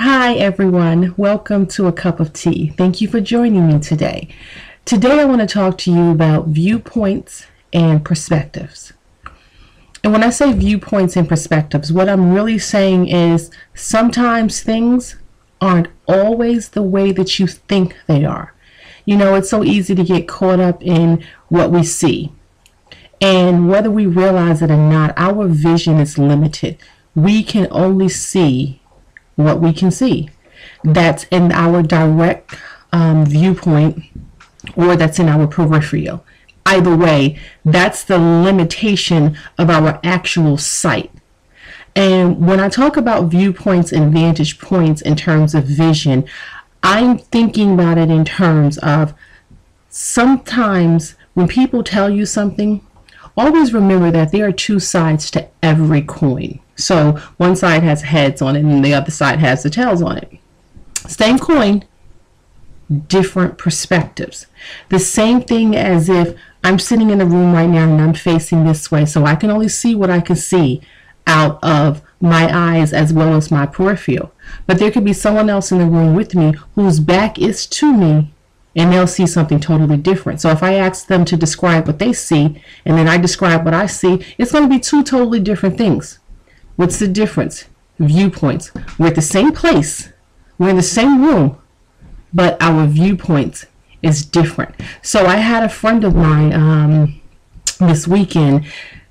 Hi everyone, welcome to A Cup of Tea. Thank you for joining me today. Today I want to talk to you about viewpoints and perspectives. And when I say viewpoints and perspectives, what I'm really saying is sometimes things aren't always the way that you think they are. You know, it's so easy to get caught up in what we see. And whether we realize it or not, our vision is limited. We can only see what we can see. That's in our direct viewpoint, or that's in our peripheral. Either way, that's the limitation of our actual sight. And when I talk about viewpoints and vantage points in terms of vision, I'm thinking about it in terms of sometimes when people tell you something, always remember that there are two sides to every coin. So one side has heads on it and the other side has the tails on it. Same coin, different perspectives. The same thing as if I'm sitting in a room right now and I'm facing this way, so I can only see what I can see out of my eyes as well as my peripheral. But there could be someone else in the room with me whose back is to me, and they'll see something totally different. So if I ask them to describe what they see and then I describe what I see, it's going to be two totally different things. What's the difference? Viewpoints. We're at the same place. We're in the same room, but our viewpoints is different. So I had a friend of mine this weekend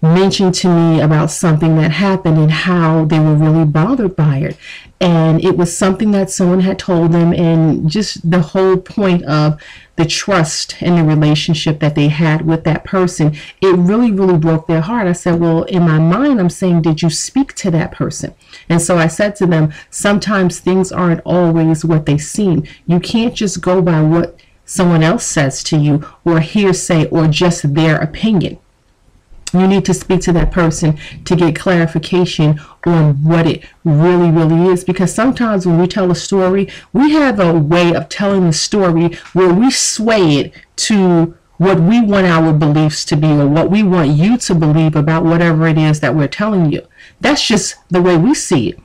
mention to me about something that happened and how they were really bothered by it. And it was something that someone had told them, and just the whole point of the trust and the relationship that they had with that person, it really, really broke their heart. I said, well, in my mind, I'm saying, did you speak to that person? And so I said to them, sometimes things aren't always what they seem. You can't just go by what someone else says to you, or hearsay, or just their opinion. You need to speak to that person to get clarification on what it really, really is. Because sometimes when we tell a story, we have a way of telling the story where we sway it to what we want our beliefs to be, or what we want you to believe about whatever it is that we're telling you. That's just the way we see it.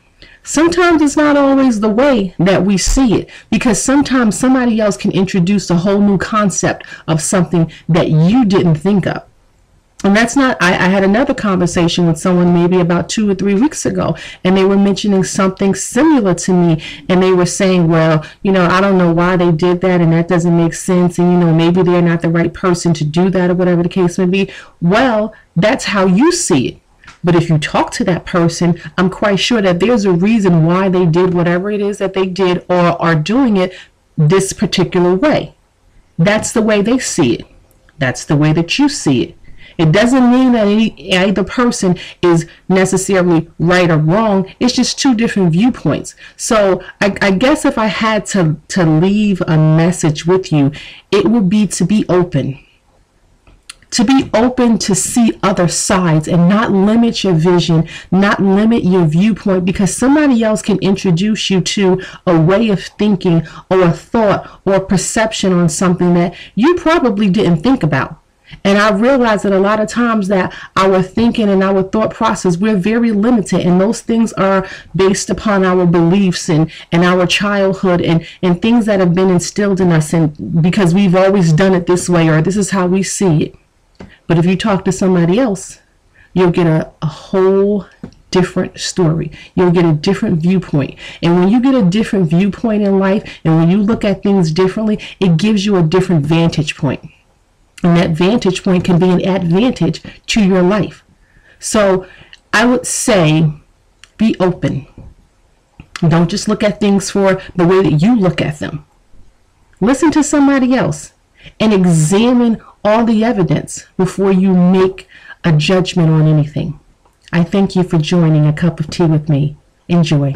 Sometimes it's not always the way that we see it, because sometimes somebody else can introduce a whole new concept of something that you didn't think of. And that's not, I had another conversation with someone maybe about 2 or 3 weeks ago, and they were mentioning something similar to me, and they were saying, well, you know, I don't know why they did that, and that doesn't make sense, and, you know, maybe they're not the right person to do that, or whatever the case may be. Well, that's how you see it. But if you talk to that person, I'm quite sure that there's a reason why they did whatever it is that they did, or are doing it this particular way. That's the way they see it. That's the way that you see it. It doesn't mean that either person is necessarily right or wrong. It's just two different viewpoints. So I guess if I had to leave a message with you, it would be to be open. To be open to see other sides and not limit your vision, not limit your viewpoint, because somebody else can introduce you to a way of thinking, or a thought, or a perception on something that you probably didn't think about. And I realize that a lot of times that our thinking and our thought process, we're very limited, and those things are based upon our beliefs and our childhood and things that have been instilled in us, and because we've always done it this way, or this is how we see it. But if you talk to somebody else, you'll get a whole different story. You'll get a different viewpoint. And when you get a different viewpoint in life, and when you look at things differently, it gives you a different vantage point. And that vantage point can be an advantage to your life. So I would say be open. Don't just look at things for the way that you look at them. Listen to somebody else and examine all the evidence before you make a judgment on anything. I thank you for joining A Cup of Tea with me. Enjoy.